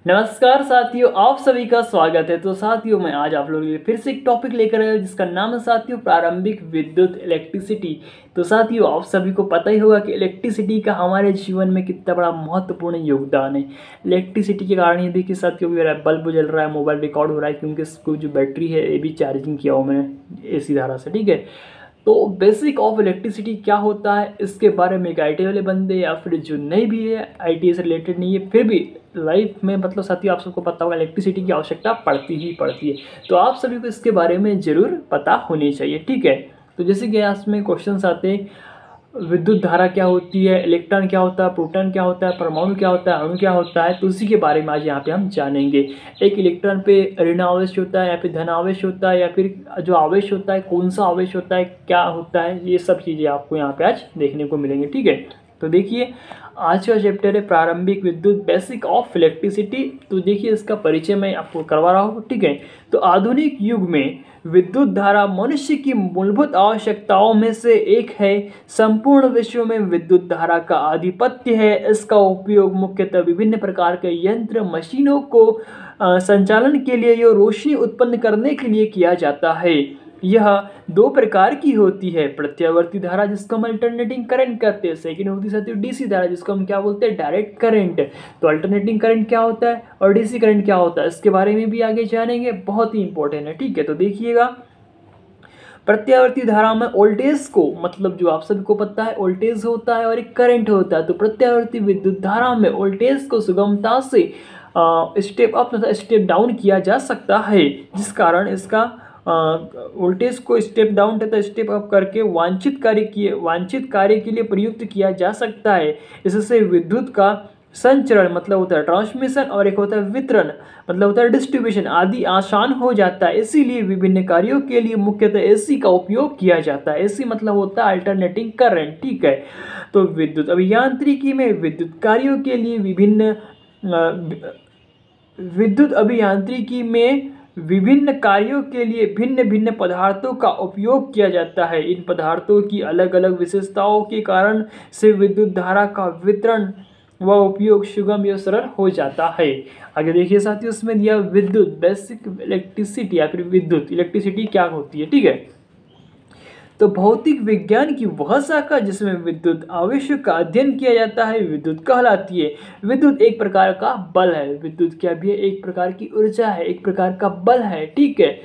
नमस्कार साथियों, आप सभी का स्वागत है। तो साथियों, मैं आज आप लोगों के लिए फिर से एक टॉपिक लेकर आया हूं जिसका नाम है साथियों प्रारंभिक विद्युत इलेक्ट्रिसिटी। तो साथियों, आप सभी को पता ही होगा कि इलेक्ट्रिसिटी का हमारे जीवन में कितना बड़ा महत्वपूर्ण योगदान है। इलेक्ट्रिसिटी के कारण ही देखिए साथियों, मेरा बल्ब जल रहा है, मोबाइल रिकॉर्ड हो रहा है, क्योंकि इसको जो बैटरी है ये भी चार्जिंग किया हुआ मैंने AC धारा से। ठीक है, तो बेसिक ऑफ इलेक्ट्रिसिटी क्या होता है इसके बारे में एक IT वाले बंदे या फिर जो नहीं भी है, IT से रिलेटेड नहीं है, फिर भी लाइफ में मतलब साथियों आप सबको पता होगा इलेक्ट्रिसिटी की आवश्यकता पड़ती ही पड़ती है। तो आप सभी को इसके बारे में ज़रूर पता होनी चाहिए। ठीक है, तो जैसे कि इसमें क्वेश्चंस आते हैं, विद्युत धारा क्या होती है, इलेक्ट्रॉन क्या होता है, प्रोटॉन क्या होता है, परमाणु क्या होता है, अणु क्या होता है, तो उसी के बारे में आज यहाँ पे हम जानेंगे। एक इलेक्ट्रॉन पे ऋण आवेश होता है या फिर धन आवेश होता है, या फिर जो आवेश होता है कौन सा आवेश होता है, क्या होता है, ये सब चीज़ें आपको यहाँ पे आज देखने को मिलेंगी। ठीक है, तो देखिए आज का चैप्टर है प्रारंभिक विद्युत, बेसिक ऑफ इलेक्ट्रिसिटी। तो देखिए इसका परिचय मैं आपको करवा रहा हूँ। ठीक है, तो आधुनिक युग में विद्युत धारा मनुष्य की मूलभूत आवश्यकताओं में से एक है। संपूर्ण विश्व में विद्युत धारा का आधिपत्य है। इसका उपयोग मुख्यतः विभिन्न प्रकार के यंत्र मशीनों को संचालन के लिए या रोशनी उत्पन्न करने के लिए किया जाता है। यह दो प्रकार की होती है, प्रत्यावर्ती धारा जिसको हम अल्टरनेटिंग करंट कहते हैं, सेकंड होती है DC धारा जिसको हम क्या बोलते हैं, डायरेक्ट करंट। तो अल्टरनेटिंग करंट क्या होता है और DC करंट क्या होता है इसके बारे में भी आगे जानेंगे, बहुत ही इंपॉर्टेंट है। ठीक है, तो देखिएगा प्रत्यावर्ती धारा में वोल्टेज को, मतलब जो आप सभी को पता है वोल्टेज होता है और एक करंट होता है। तो प्रत्यावर्ती विद्युत धारा में वोल्टेज को सुगमता से स्टेप अप तथा स्टेप डाउन किया जा सकता है, जिस कारण इसका वोल्टेज को स्टेप डाउन तथा स्टेप अप करके वांछित कार्य के लिए प्रयुक्त किया जा सकता है। इससे विद्युत का संचरण मतलब होता है ट्रांसमिशन, और एक होता है वितरण मतलब होता है डिस्ट्रीब्यूशन आदि आसान हो जाता है। इसीलिए विभिन्न कार्यों के लिए मुख्यतः AC का उपयोग किया जाता है। AC मतलब होता है अल्टरनेटिंग करंट। ठीक है, तो विद्युत अभियांत्रिकी में विद्युत कार्यों के लिए विभिन्न कार्यों के लिए भिन्न भिन्न पदार्थों का उपयोग किया जाता है। इन पदार्थों की अलग अलग विशेषताओं के कारण से विद्युत धारा का वितरण व उपयोग सुगम या सरल हो जाता है। आगे देखिए साथियों, उसमें दिया विद्युत बेसिक इलेक्ट्रिसिटी या फिर विद्युत इलेक्ट्रिसिटी क्या होती है। ठीक है, तो भौतिक विज्ञान की वह शाखा जिसमें विद्युत आवेशों का अध्ययन किया जाता है विद्युत कहलाती है। विद्युत एक प्रकार का बल है। विद्युत क्या भी है, एक प्रकार की ऊर्जा है, एक प्रकार का बल है। ठीक है,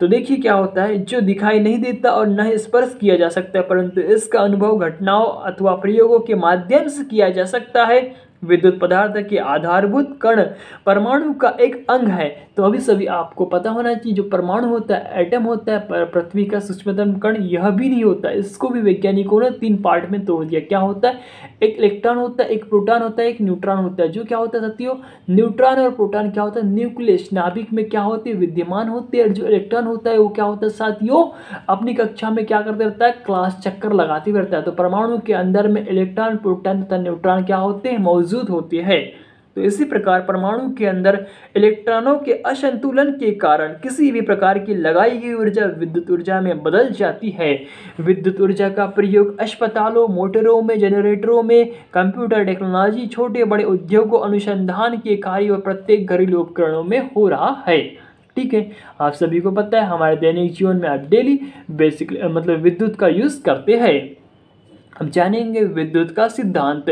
तो देखिए क्या होता है, जो दिखाई नहीं देता और न ही स्पर्श किया जा सकता है, परंतु इसका अनुभव घटनाओं अथवा प्रयोगों के माध्यम से किया जा सकता है। विद्युत पदार्थ के आधारभूत कण परमाणु का एक अंग है। तो अभी सभी आपको पता होना चाहिए, जो परमाणु होता है, एटम होता है, पृथ्वी का सूक्ष्मतम कण, यह भी नहीं होता। इसको भी वैज्ञानिकों ने 3 पार्ट में तोड़ दिया। क्या होता है, एक इलेक्ट्रॉन होता है, एक प्रोटॉन होता है, एक न्यूट्रॉन होता है। जो क्या होता है साथियों, न्यूट्रॉन और प्रोटॉन क्या होता है, न्यूक्लियस नाभिक में क्या होते हैं, विद्यमान होते हैं। और जो इलेक्ट्रॉन होता है वो क्या होता है साथियों, अपनी कक्षा में क्या करते रहता है, क्लास चक्कर लगाते रहता है। तो परमाणु के अंदर में इलेक्ट्रॉन, प्रोटॉन तथा न्यूट्रॉन क्या होते हैं, मौजूद होते हैं। तो इसी प्रकार परमाणु के अंदर इलेक्ट्रॉनों के असंतुलन के कारण किसी भी प्रकार की लगाई गई ऊर्जा विद्युत ऊर्जा में बदल जाती है। विद्युत ऊर्जा का प्रयोग अस्पतालों, मोटरों में, जनरेटरों में, कंप्यूटर टेक्नोलॉजी, छोटे बड़े उद्योगों, अनुसंधान के कार्य और प्रत्येक घरेलू उपकरणों में हो रहा है। ठीक है, आप सभी को पता है हमारे दैनिक जीवन में आप डेली बेसिक मतलब विद्युत का यूज करते हैं। अब जानेंगे विद्युत का सिद्धांत।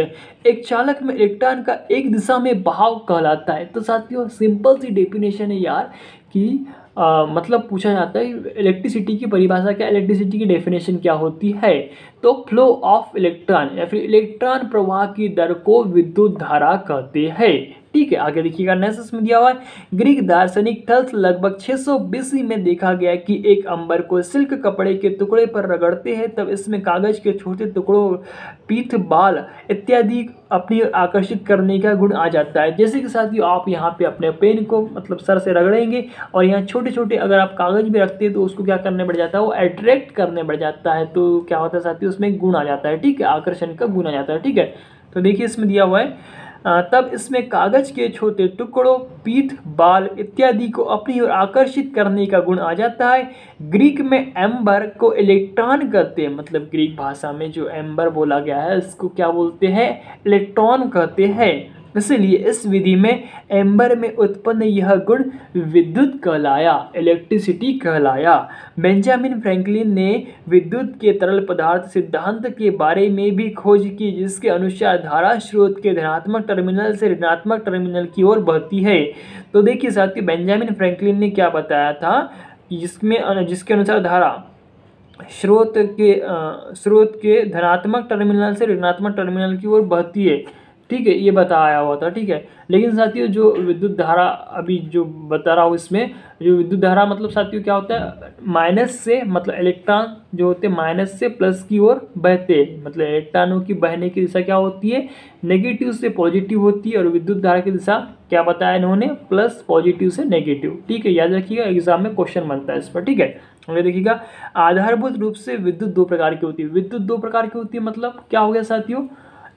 एक चालक में इलेक्ट्रॉन का एक दिशा में बहाव कहलाता है। तो साथियों सिंपल सी डेफिनेशन है यार कि मतलब पूछा जाता है इलेक्ट्रिसिटी की परिभाषा क्या, इलेक्ट्रिसिटी की डेफिनेशन क्या होती है। तो फ्लो ऑफ इलेक्ट्रॉन या फिर इलेक्ट्रॉन प्रवाह की दर को विद्युत धारा कहते हैं। ठीक है, आगे देखिएगा नेक्स्ट में दिया हुआ है, ग्रीक दार्शनिक थल्स लगभग 600 BC में देखा गया कि एक अंबर को सिल्क कपड़े के टुकड़े पर रगड़ते हैं तब इसमें कागज के छोटे टुकड़ों, पीठ, बाल इत्यादि अपनी ओर आकर्षित करने का गुण आ जाता है। जैसे कि साथियों आप यहाँ पे अपने पेन को मतलब सर से रगड़ेंगे और यहाँ छोटे छोटे अगर आप कागज भी रखते हैं तो उसको क्या करने बढ़ जाता है, वो अट्रैक्ट करने बढ़ जाता है। तो क्या होता है साथियों, उसमें गुण आ जाता है। ठीक है, आकर्षण का गुण आ जाता है। ठीक है, तो देखिए इसमें दिया हुआ है तब इसमें कागज के छोटे टुकड़ों, पीठ, बाल इत्यादि को अपनी ओर आकर्षित करने का गुण आ जाता है। ग्रीक में एम्बर को इलेक्ट्रॉन कहते हैं, मतलब ग्रीक भाषा में जो एम्बर बोला गया है इसको क्या बोलते हैं, इलेक्ट्रॉन कहते हैं। इसलिए इस विधि में एम्बर में उत्पन्न यह गुण विद्युत कहलाया, इलेक्ट्रिसिटी कहलाया। बेंजामिन फ्रैंकलिन ने विद्युत के तरल पदार्थ सिद्धांत के बारे में भी खोज की, जिसके अनुसार धारा स्रोत के धनात्मक टर्मिनल से ऋणात्मक टर्मिनल की ओर बहती है। तो देखिए साथियों, बेंजामिन फ्रैंकलिन ने क्या बताया था, जिसके अनुसार धारा स्रोत के धनात्मक टर्मिनल से ऋणात्मक टर्मिनल की ओर बहती है। ठीक है, ये बताया हुआ था। ठीक है, लेकिन साथियों जो विद्युत धारा अभी जो बता रहा हूँ, इसमें जो विद्युत धारा मतलब साथियों क्या होता है, माइनस से मतलब इलेक्ट्रॉन जो होते हैं माइनस से प्लस की ओर बहते हैं। मतलब इलेक्ट्रॉनों की बहने की दिशा क्या होती है, नेगेटिव से पॉजिटिव होती है, और विद्युत धारा की दिशा क्या बताया इन्होंने, प्लस पॉजिटिव से नेगेटिव। ठीक है, याद रखिएगा, एग्जाम में क्वेश्चन बनता है इस पर। ठीक है, आगे देखिएगा, आधारभूत रूप से विद्युत दो प्रकार की होती है। विद्युत दो प्रकार की होती है मतलब क्या हो गया साथियों,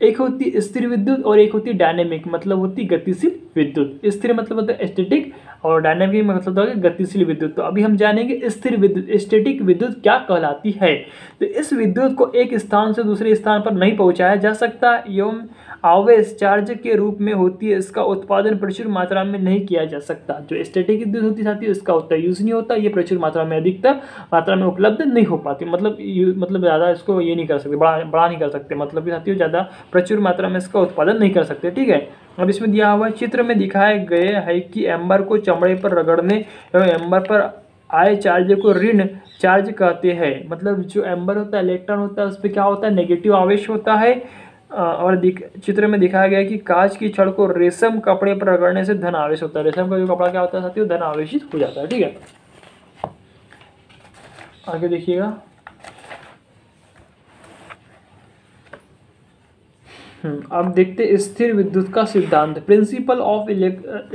एक होती है स्थिर विद्युत और एक होती है डायनेमिक, मतलब होती है गतिशील विद्युत। स्थिर मतलब होता है स्टैटिक, और डायनेमिक मतलब होता है गतिशील विद्युत। तो अभी हम जानेंगे स्थिर विद्युत, स्टैटिक विद्युत क्या कहलाती है। तो इस विद्युत को एक स्थान से दूसरे स्थान पर नहीं पहुंचाया जा सकता एवं आवेश चार्ज के रूप में होती है। इसका उत्पादन प्रचुर मात्रा में नहीं किया जा सकता। जो स्टैटिक विद्युत होती है साथियों, इसका उतना यूज नहीं होता, ये प्रचुर मात्रा में अधिकतर मात्रा में उपलब्ध नहीं हो पाती। मतलब ज़्यादा इसको ये नहीं कर सकते, बड़ा नहीं कर सकते, मतलब कि साथियों ज़्यादा प्रचुर मात्रा में इसका उत्पादन नहीं कर सकते। ठीक है, अब इसमें दिया हुआ है, चित्र में दिखाए गए है कि एम्बर को चमड़े पर रगड़ने एवं एम्बर पर आए चार्ज को ऋण चार्ज कहते हैं। मतलब जो एम्बर होता है, इलेक्ट्रॉन होता है, उस पर क्या होता है, नेगेटिव आवेश होता है। और चित्र में दिखाया गया है कि कांच की छड़ को रेशम कपड़े पर रगड़ने से धन आवेश होता है। रेशम का जो कपड़ा क्या होता है साथियों, धन आवेशित हो जाता है। ठीक है, आगे देखिएगा, अब देखते स्थिर विद्युत का सिद्धांत, प्रिंसिपल ऑफ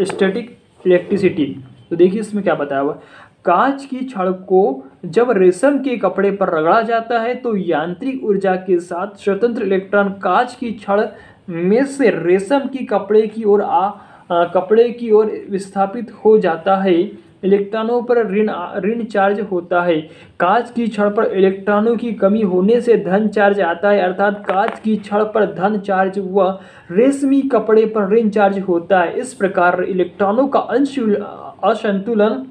स्टैटिक इलेक्ट्रिसिटी। तो देखिए इसमें क्या बताया हुआ, कांच की छड़ को जब रेशम के कपड़े पर रगड़ा जाता है तो यांत्रिक ऊर्जा के साथ स्वतंत्र इलेक्ट्रॉन कांच की छड़ में से रेशम की कपड़े की ओर विस्थापित हो जाता है। इलेक्ट्रॉनों पर ऋण चार्ज होता है। कांच की छड़ पर इलेक्ट्रॉनों की कमी होने से धन चार्ज आता है, अर्थात कांच की छड़ पर धन चार्ज व रेशमी कपड़े पर ऋण चार्ज होता है। इस प्रकार इलेक्ट्रॉनों का असंतुलन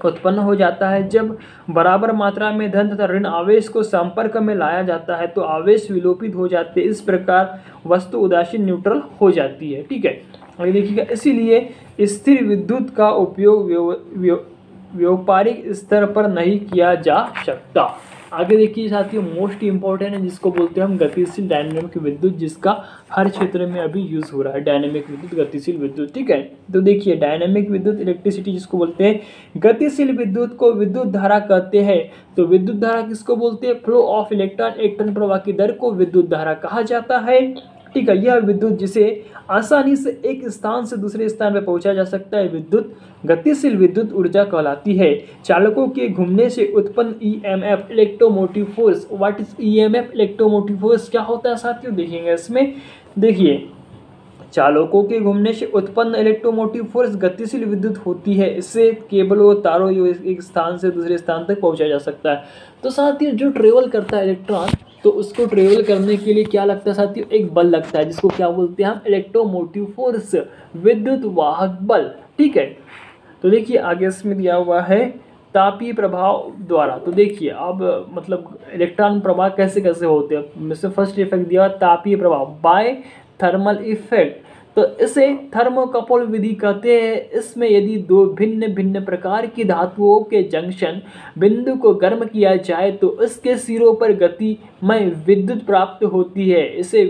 उत्पन्न हो जाता है। जब बराबर मात्रा में धन तथा ऋण आवेश को संपर्क में लाया जाता है तो आवेश विलोपित हो जाते हैं। इस प्रकार वस्तु उदासीन न्यूट्रल हो जाती है। ठीक है, आगे देखिएगा, इसीलिए स्थिर विद्युत का उपयोग व्यावहारिक स्तर पर नहीं किया जा सकता। आगे देखिए साथियों, मोस्ट इंपॉर्टेंट है जिसको बोलते हैं हम गतिशील डायनेमिक विद्युत, जिसका हर क्षेत्र में अभी यूज हो रहा है, डायनेमिक विद्युत, गतिशील विद्युत। ठीक है, तो देखिए डायनेमिक विद्युत इलेक्ट्रिसिटी जिसको बोलते हैं, गतिशील विद्युत को विद्युत धारा कहते हैं। तो विद्युत धारा किसको बोलते हैं, फ्लो ऑफ इलेक्ट्रॉन, एक टन प्रवाह की दर को विद्युत धारा कहा जाता है। ठीक है, यह विद्युत जिसे आसानी से एक स्थान से दूसरे स्थान पर पहुंचाया जा सकता है विद्युत गतिशील विद्युत ऊर्जा कहलाती है। चालकों के घूमने से उत्पन्न EMF electromotive force, what is EMF electromotive force, क्या होता है साथियों, देखेंगे इसमें। देखिए, चालकों के घूमने से उत्पन्न इलेक्ट्रोमोटिव फोर्स गतिशील विद्युत होती है। इससे केबलों तारों एक स्थान से दूसरे स्थान तक पहुंचाया जा सकता है। तो साथियों जो ट्रेवल करता है इलेक्ट्रॉन, तो उसको ट्रेवल करने के लिए क्या लगता है साथियों, एक बल लगता है, जिसको क्या बोलते हैं हम, इलेक्ट्रोमोटिव फोर्स, विद्युत वाहक बल। ठीक है, तो देखिए आगे इसमें दिया हुआ है तापीय प्रभाव द्वारा। तो देखिए अब मतलब इलेक्ट्रॉन प्रवाह कैसे कैसे होते हैं, इसमें फर्स्ट इफेक्ट दिया तापीय प्रभाव बाय थर्मल इफेक्ट। तो इसे थर्मोकपल विधि कहते हैं। इसमें यदि दो भिन्न भिन्न प्रकार की धातुओं के जंक्शन बिंदु को गर्म किया जाए तो इसके सिरों पर गतिमय विद्युत प्राप्त होती है। इसे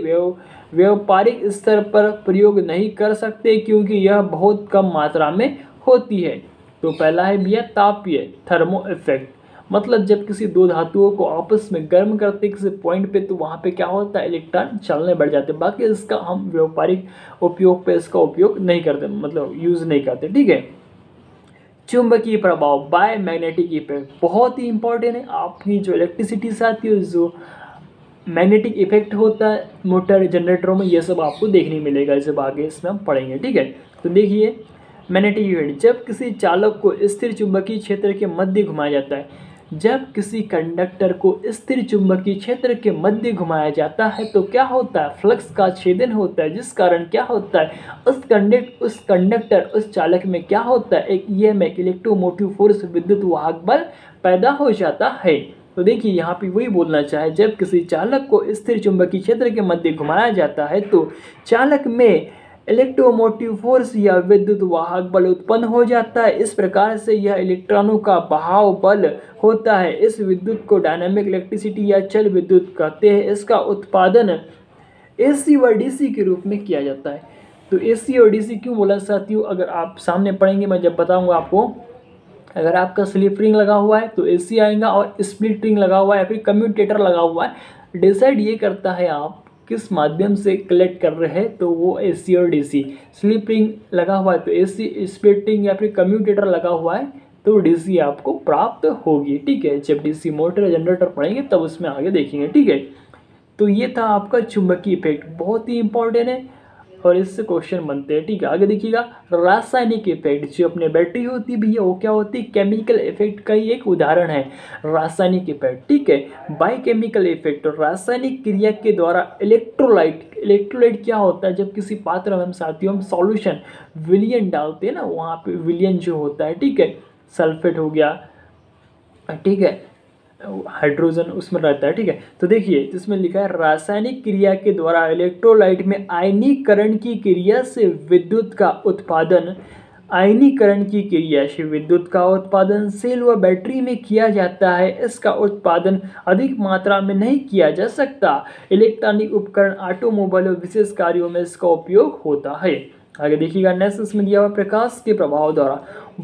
व्यावहारिक स्तर पर प्रयोग नहीं कर सकते क्योंकि यह बहुत कम मात्रा में होती है। तो पहला है भैया तापीय, थर्मो इफेक्ट, मतलब जब किसी दो धातुओं को आपस में गर्म करते किसी पॉइंट पे तो वहाँ पे क्या होता है, इलेक्ट्रॉन चलने बढ़ जाते। बाकी इसका हम व्यावहारिक उपयोग पे इसका उपयोग नहीं करते, मतलब यूज नहीं करते। ठीक है, चुंबकीय प्रभाव बाय मैग्नेटिक इफेक्ट बहुत ही इंपॉर्टेंट है। आपकी जो इलेक्ट्रिसिटी से आती है, जो मैग्नेटिक इफेक्ट होता है मोटर जनरेटरों में, ये सब आपको देखने मिलेगा जब आगे इसमें हम पढ़ेंगे। ठीक है, तो देखिए मैग्नेटिक इफेक्ट, जब किसी चालक को स्थिर चुंबकीय क्षेत्र के मध्य घुमाया जाता है, जब किसी कंडक्टर को स्थिर चुंबकीय क्षेत्र के मध्य घुमाया जाता है तो क्या होता है, फ्लक्स का छेदन होता है, जिस कारण क्या होता है, उस चालक में क्या होता है, एक ईएमएफ इलेक्ट्रोमोटिव फोर्स विद्युत वाहक बल पैदा हो जाता है। तो देखिए यहाँ पे वही बोलना चाहे, जब किसी चालक को स्थिर चुंबकीय क्षेत्र के मध्य घुमाया जाता है तो चालक में इलेक्ट्रोमोटिव फोर्स या विद्युत वाहक बल उत्पन्न हो जाता है। इस प्रकार से यह इलेक्ट्रॉनों का बहाव बल होता है। इस विद्युत को डायनामिक इलेक्ट्रिसिटी या चल विद्युत कहते हैं। इसका उत्पादन एसी व डीसी के रूप में किया जाता है। तो एसी और डीसी क्यों बोला साथियों, अगर आप सामने पढ़ेंगे मैं जब बताऊंगा आपको। अगर आपका स्लिप रिंग लगा हुआ है तो एसी आएगा, और स्प्लिट रिंग लगा हुआ है या फिर कम्यूटेटर लगा हुआ है, डिसाइड ये करता है आप किस माध्यम से कलेक्ट कर रहे हैं, तो वो एसी और डीसी। स्लिप रिंग लगा हुआ है तो एसी, स्प्लिट रिंग या फिर कम्यूटेटर लगा हुआ है तो डीसी आपको प्राप्त होगी। ठीक है, जब डीसी मोटर जनरेटर पढ़ेंगे तब उसमें आगे देखेंगे। ठीक है, तो ये था आपका चुंबकीय इफेक्ट, बहुत ही इंपॉर्टेंट है और इससे क्वेश्चन बनते हैं। ठीक है, आगे देखिएगा रासायनिक इफेक्ट। जो अपने बैटरी होती है भैया वो क्या होती है, केमिकल इफेक्ट का ही एक उदाहरण है रासायनिक इफेक्ट। ठीक है, बायोकेमिकल इफेक्ट, रासायनिक क्रिया के द्वारा इलेक्ट्रोलाइट क्या होता है, जब किसी पात्र में हम साथियों हम सॉल्यूशन विलियन डालते हैं ना, वहाँ पे विलियन जो होता है, ठीक है, सल्फेट हो गया, ठीक है, हाइड्रोजन उसमें रहता है। ठीक है, तो देखिए इसमें लिखा है रासायनिक क्रिया के द्वारा इलेक्ट्रोलाइट में आयनीकरण की क्रिया से विद्युत का उत्पादन, आयनीकरण की क्रिया से विद्युत का उत्पादन सेल व बैटरी में किया जाता है। इसका उत्पादन अधिक मात्रा में नहीं किया जा सकता। इलेक्ट्रॉनिक उपकरण, ऑटोमोबाइल और विशेष कार्यों में इसका उपयोग होता है। आगे देखिएगा नेक्स्ट इसमें दिया हुआ प्रकाश के प्रभाव द्वारा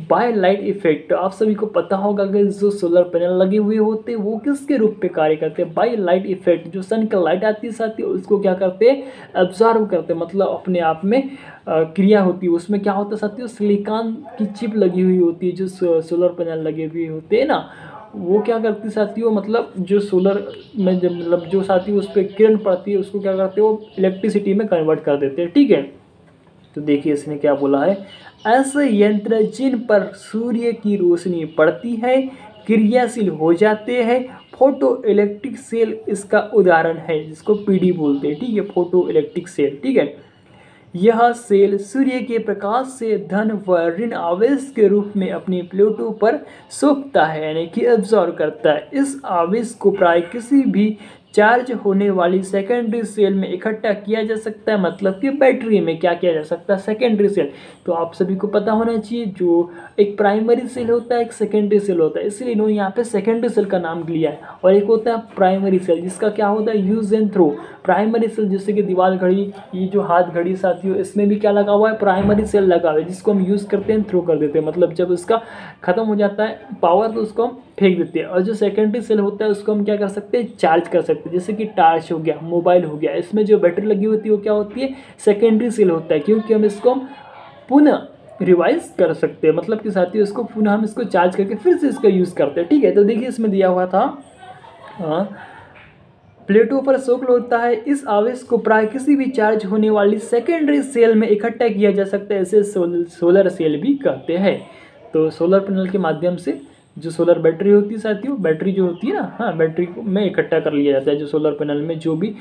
बाय लाइट इफेक्ट। आप सभी को पता होगा कि जो सोलर पैनल लगे हुए होते हैं वो किसके रूप में कार्य करते हैं, बाय लाइट इफेक्ट। जो सन की लाइट आती है साथी उसको क्या करते हैं, एब्जॉर्व करते हैं, मतलब अपने आप में क्रिया होती है। उसमें क्या होता है साथियों, सिलिकॉन की चिप लगी हुई होती है। जो सोलर पैनल लगे हुए होते हैं ना, वो क्या करती है साथियों, मतलब जो सोलर में जब मतलब जो साथियों उस पर किरण पड़ती है उसको क्या करते हैं, वो इलेक्ट्रिसिटी में कन्वर्ट कर देते हैं। ठीक है, तो देखिए इसने क्या बोला है, ऐसे यंत्र जिन पर सूर्य की रोशनी पड़ती है क्रियाशील हो जाते हैं। फोटो इलेक्ट्रिक सेल इसका उदाहरण है, जिसको पीडी बोलते हैं। ठीक है, फोटो इलेक्ट्रिक सेल। ठीक है, यह सेल सूर्य के प्रकाश से धन व ऋण आवेश के रूप में अपनी प्लेटों पर सोखता है, यानी कि एब्जॉर्ब करता है। इस आवेश को प्राय किसी भी चार्ज होने वाली सेकेंडरी सेल में इकट्ठा किया जा सकता है। मतलब कि बैटरी में क्या किया जा सकता है, सेकेंडरी सेल। तो आप सभी को पता होना चाहिए, जो एक प्राइमरी सेल होता है, एक सेकेंडरी सेल होता है, इसलिए इन्होंने यहाँ पे सेकेंडरी सेल का नाम लिया है। और एक होता है प्राइमरी सेल, जिसका क्या होता है, use and throw. Primary cell जैसे कि दीवार घड़ी, ये जो हाथ घड़ी साथियों, इसमें भी क्या लगा हुआ है, प्राइमरी सेल लगा हुआ है, जिसको हम यूज़ करते हैं, थ्रो कर देते हैं। मतलब जब उसका खत्म हो जाता है पावर तो उसको हम फेंक देते हैं। और जो सेकेंडरी सेल होता है उसको हम क्या कर सकते हैं, चार्ज कर सकते हैं। जैसे कि टार्च हो गया, मोबाइल हो गया, इसमें जो बैटरी लगी होती है वो क्या होती है, सेकेंडरी सेल होता है, क्योंकि हम इसको पुनः रिवाइज कर सकते हैं। मतलब कि साथियों इसको पुनः हम इसको चार्ज करके फिर से इसका यूज़ करते हैं। ठीक है, तो देखिए इसमें दिया हुआ था प्लेटों पर शोषण होता है। इस आवेश को प्राय किसी भी चार्ज होने वाली सेकेंडरी सेल में इकट्ठा किया जा सकता है। इसे सोलर सेल भी कहते हैं। तो सोलर पैनल के माध्यम से जो सोलर बैटरी होती है साथियों, बैटरी जो होती है ना, हाँ, बैटरी में इकट्ठा कर लिया जाता है जो सोलर पैनल में जो भी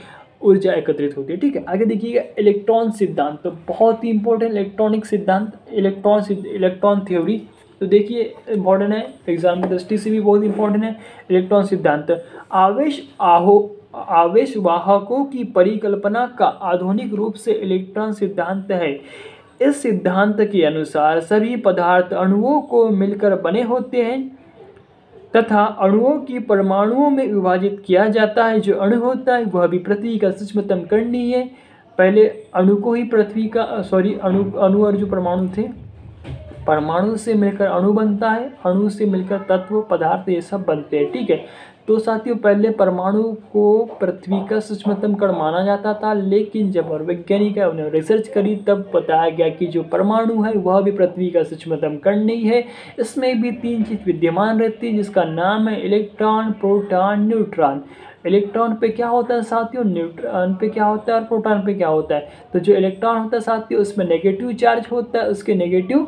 ऊर्जा एकत्रित होती है। ठीक है, आगे देखिएगा इलेक्ट्रॉन सिद्धांत। तो बहुत ही इंपॉर्टेंट इलेक्ट्रॉनिक सिद्धांत, इलेक्ट्रॉन थ्योरी। तो देखिए इंपॉर्टेंट है, एग्जाम की दृष्टि से भी बहुत इंपॉर्टेंट है इलेक्ट्रॉन सिद्धांत। आवेश वाहकों की परिकल्पना का आधुनिक रूप से इलेक्ट्रॉन सिद्धांत है। इस सिद्धांत के अनुसार सभी पदार्थ अणुओं को मिलकर बने होते हैं तथा अणुओं की परमाणुओं में विभाजित किया जाता है। जो अणु होता है वह भी पृथ्वी का सूक्ष्मतम कण ही है। पहले अणु को ही पृथ्वी का अणु और जो परमाणु थे, परमाणु से मिलकर अणु बनता है, अणु से मिलकर तत्व पदार्थ ये सब बनते हैं। ठीक है, तो साथियों पहले परमाणु को पृथ्वी का सूक्ष्मतम कण माना जाता था, लेकिन जब और वैज्ञानिक ने रिसर्च करी तब बताया गया कि जो परमाणु है वह भी पृथ्वी का सूक्ष्मतम कण नहीं है। इसमें भी तीन चीज विद्यमान रहती है, जिसका नाम है इलेक्ट्रॉन, प्रोटॉन, न्यूट्रॉन। इलेक्ट्रॉन पे क्या होता है साथियों, न्यूट्रॉन पे क्या होता है और प्रोटॉन पे क्या होता है। तो जो इलेक्ट्रॉन होता है साथियों उसमें नेगेटिव चार्ज होता है, उसके नेगेटिव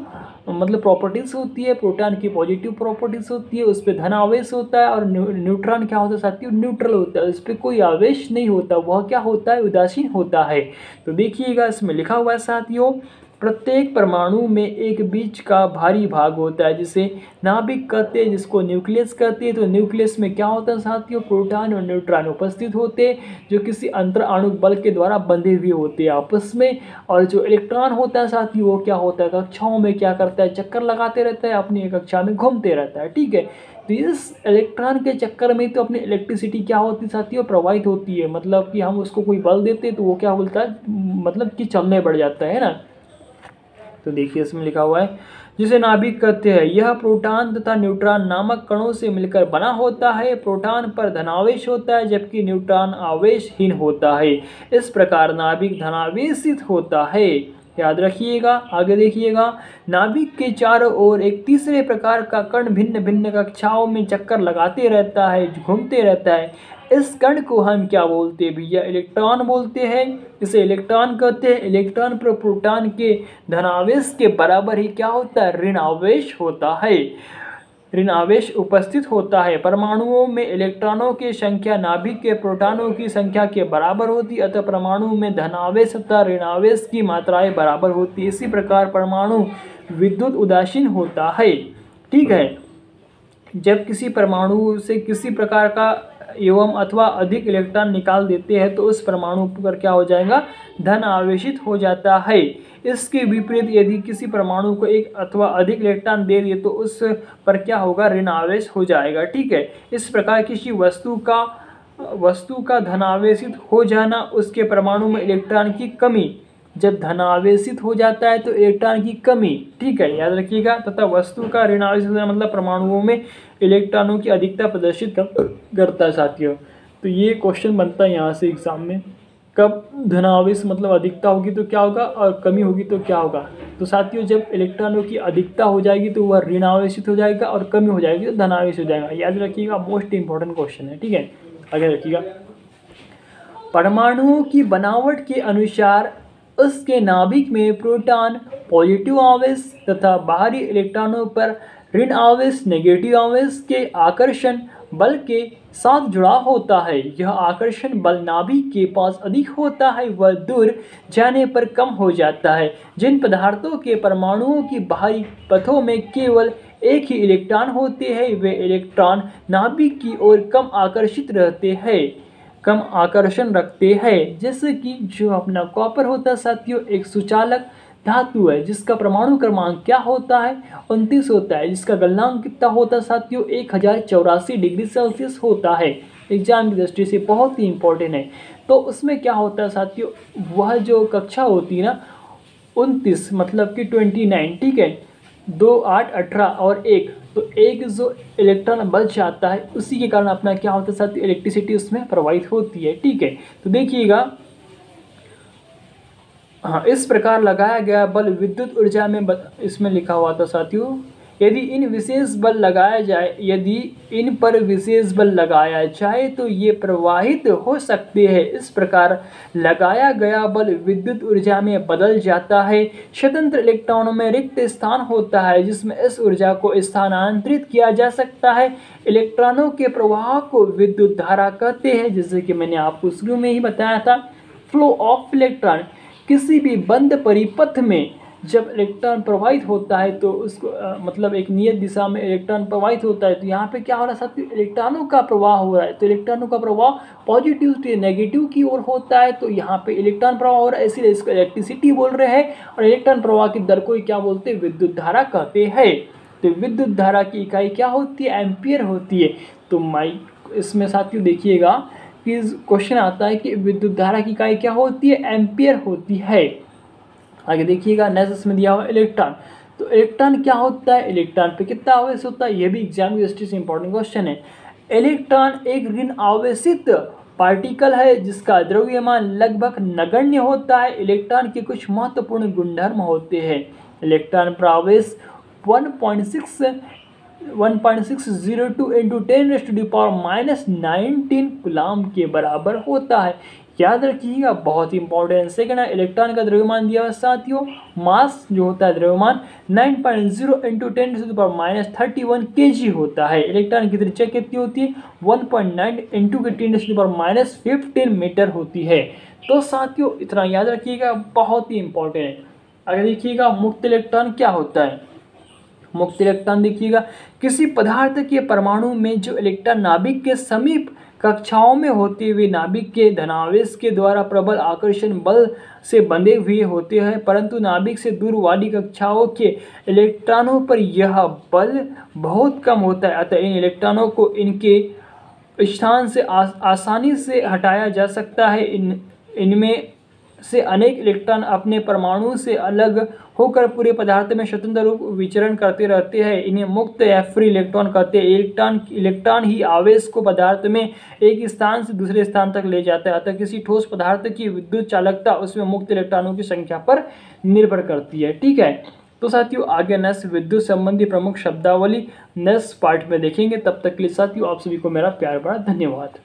मतलब प्रॉपर्टीज़ होती है, प्रोटॉन की पॉजिटिव प्रॉपर्टीज़ होती है, उस पर धन आवेश होता है, और न्यूट्रॉन क्या होता है साथियों, न्यूट्रल होता है, उस पर कोई आवेश नहीं होता, वह क्या होता है, उदासीन होता है। तो देखिएगा इसमें लिखा हुआ है साथियों, प्रत्येक परमाणु में एक बीच का भारी भाग होता है जिसे नाभिक कहते हैं, जिसको न्यूक्लियस कहते हैं। तो न्यूक्लियस में क्या होता है साथियों, प्रोटॉन और न्यूट्रॉन उपस्थित होते हैं जो किसी अंतर आणुक बल के द्वारा बंधे हुए होते हैं आपस में। और जो इलेक्ट्रॉन होता है साथियों वो क्या होता है, कक्षाओं में क्या करता है, चक्कर लगाते रहता है, अपनी कक्षा में घूमते रहता है, ठीक है। तो इस इलेक्ट्रॉन के चक्कर में तो अपनी इलेक्ट्रिसिटी क्या होती है साथियों, प्रवाहित होती है, मतलब कि हम उसको कोई बल देते हैं तो वो क्या बोलता है, मतलब कि चलने बढ़ जाता है ना। तो देखिए इसमें लिखा हुआ है, जिसे नाभिक कहते हैं, यह प्रोटॉन तथा न्यूट्रॉन नामक कणों से मिलकर बना होता है। प्रोटॉन पर धनावेश होता है जबकि न्यूट्रॉन आवेशहीन होता है। इस प्रकार नाभिक धनावेशित होता है। याद रखिएगा। आगे देखिएगा, नाभिक के चारों ओर एक तीसरे प्रकार का कण भिन्न भिन्न कक्षाओं में चक्कर लगाते रहता है, घूमते रहता है। इस कण को हम क्या बोलते हैं भैया, इलेक्ट्रॉन बोलते हैं। इसे इलेक्ट्रॉन कहते हैं। इलेक्ट्रॉन पर प्रोटॉन के धनावेश के बराबर ही क्या होता है, ऋण आवेश होता है, ऋण आवेश उपस्थित होता है। परमाणुओं में इलेक्ट्रॉनों की संख्या नाभिक के प्रोटॉनों की संख्या के बराबर होती है, अतः परमाणु में धनावेश तथा ऋणावेश की मात्राएं बराबर होती है। इसी प्रकार परमाणु विद्युत उदासीन होता है, ठीक है। जब किसी परमाणु से किसी प्रकार का एवं अथवा अधिक इलेक्ट्रॉन निकाल देते हैं तो उस परमाणु पर क्या हो जाएगा, धन आवेशित हो जाता है। इसके विपरीत यदि किसी परमाणु को एक अथवा अधिक इलेक्ट्रॉन दे दिए तो उस पर क्या होगा, ऋण आवेश हो जाएगा, ठीक है। इस प्रकार किसी वस्तु का धनावेशित हो जाना, उसके परमाणु में इलेक्ट्रॉन की कमी, जब धनावेशित हो जाता है तो इलेक्ट्रॉन की कमी, ठीक है, याद रखिएगा। तथा वस्तु का ऋणावेशित हो जाना मतलब परमाणुओं में इलेक्ट्रॉनों की अधिकता प्रदर्शित करता है साथियों। तो ये क्वेश्चन बनता है यहाँ से एग्जाम में, कब धनावेश मतलब अधिकता होगी तो क्या होगा और कमी होगी तो क्या होगा। तो साथियों जब इलेक्ट्रॉनों की अधिकता हो जाएगी तो वह ऋणावेशित हो जाएगा और कमी हो जाएगी तो धनावेश हो जाएगा। याद रखिएगा, मोस्ट इंपॉर्टेंट क्वेश्चन है, ठीक है। आगे रखिएगा, परमाणुओं की बनावट के अनुसार उसके नाभिक में प्रोटॉन पॉजिटिव आवेश तथा बाहरी इलेक्ट्रॉनों पर ऋण आवेश नेगेटिव आवेश के आकर्षण बल के साथ जुड़ा होता है। यह आकर्षण बल नाभिक के पास अधिक होता है, वह दूर जाने पर कम हो जाता है। जिन पदार्थों के परमाणुओं की बाहरी पथों में केवल एक ही इलेक्ट्रॉन होते हैं वे इलेक्ट्रॉन नाभिक की ओर कम आकर्षित रहते हैं, कम आकर्षण रखते हैं। जैसे कि जो अपना कॉपर होता है साथियों, एक सुचालक धातु है जिसका परमाणु क्रमांक क्या होता है, 29 होता है, जिसका गलनांक कितना होता है साथियों, 1084 डिग्री सेल्सियस होता है। एग्जाम की दृष्टि से बहुत ही इंपॉर्टेंट है। तो उसमें क्या होता है साथियों, वह जो कक्षा होती है ना 29 मतलब कि 29, ठीक है, 2, 8, 18 और 1, तो एक जो इलेक्ट्रॉन बच जाता है उसी के कारण अपना क्या होता है साथियों, इलेक्ट्रिसिटी उसमें प्रवाहित होती है, ठीक है। तो देखिएगा, हाँ, इस प्रकार लगाया गया बल विद्युत ऊर्जा में इसमें लिखा हुआ था साथियों, यदि इन पर विशेष बल लगाया जाए तो ये प्रवाहित हो सकते हैं। इस प्रकार लगाया गया बल विद्युत ऊर्जा में बदल जाता है। स्वतंत्र इलेक्ट्रॉनों में रिक्त स्थान होता है जिसमें इस ऊर्जा को स्थानांतरित किया जा सकता है। इलेक्ट्रॉनों के प्रवाह को विद्युत धारा कहते हैं, जैसे कि मैंने आपको शुरू में ही बताया था। फ्लो ऑफ इलेक्ट्रॉन, किसी भी बंद परिपथ में जब इलेक्ट्रॉन प्रवाहित होता है तो उसको मतलब एक नियत दिशा में इलेक्ट्रॉन प्रवाहित होता है, तो यहाँ पे क्या हो रहा है साथियों, इलेक्ट्रॉनों का प्रवाह हो रहा है। तो इलेक्ट्रॉनों का प्रवाह पॉजिटिव से नेगेटिव की ओर होता है, तो यहाँ पे इलेक्ट्रॉन प्रवाह हो रहा है, इसीलिए इसको इलेक्ट्रिसिटी बोल रहे हैं। और इलेक्ट्रॉन प्रवाह की दर को क्या बोलते हैं, विद्युत धारा कहते हैं। तो विद्युत धारा की इकाई क्या होती है, एम्पियर होती है। तो इसमें साथियों देखिएगा कि क्वेश्चन आता है कि विद्युत धारा की इकाई क्या होती है, एम्पियर होती है। आगे देखिएगा, नेक्स्ट इसमें दिया हुआ इलेक्ट्रॉन। तो इलेक्ट्रॉन क्या होता है, इलेक्ट्रॉन पे कितना आवेश होता है, यह भी एग्जाम की दृष्टि से इंपॉर्टेंट क्वेश्चन है। इलेक्ट्रॉन एक ऋण आवेशित पार्टिकल है जिसका द्रव्यमान लगभग नगण्य होता है। इलेक्ट्रॉन के कुछ महत्वपूर्ण गुणधर्म होते हैं। इलेक्ट्रॉन पर आवेश 1.6 1.602 इंटू 10⁻⁻19 कूलम के बराबर होता है। याद रखिएगा, बहुत ही इंपॉर्टेंट। सेकंड है, इलेक्ट्रॉन का द्रव्यमान दिया हुआ साथियों, मास जो होता है द्रव्यमान 9.0 इंटू 10⁻31 kg होता है। इलेक्ट्रॉन की त्रिज्या कितनी होती है? 1.9 इंटू 10⁻15 मीटर होती है। तो साथियों इतना याद रखिएगा, बहुत ही इंपॉर्टेंट है। अगर देखिएगा मुक्त इलेक्ट्रॉन क्या होता है। मुक्त इलेक्ट्रॉन देखिएगा, किसी पदार्थ के परमाणु में जो इलेक्ट्रॉन नाभिक के समीप कक्षाओं में होते हुए नाभिक के धनावेश के द्वारा प्रबल आकर्षण बल से बंधे हुए होते हैं, परंतु नाभिक से दूर वाली कक्षाओं के इलेक्ट्रॉनों पर यह बल बहुत कम होता है। अतः इन इलेक्ट्रॉनों को इनके स्थान से आसानी से हटाया जा सकता है। इनमें से अनेक इलेक्ट्रॉन अपने परमाणु से अलग होकर पूरे पदार्थ में स्वतंत्र रूप विचरण करते रहते हैं। इन्हें मुक्त या फ्री इलेक्ट्रॉन कहते हैं। इलेक्ट्रॉन ही आवेश को पदार्थ में एक स्थान से दूसरे स्थान तक ले जाता है। अतः किसी ठोस पदार्थ की विद्युत चालकता उसमें मुक्त इलेक्ट्रॉनों की संख्या पर निर्भर करती है। ठीक है, तो साथियों आगे नेक्स्ट विद्युत संबंधी प्रमुख शब्दावली नेक्स्ट पार्ट में देखेंगे। तब तक के लिए साथियों आप सभी को मेरा प्यार भरा धन्यवाद।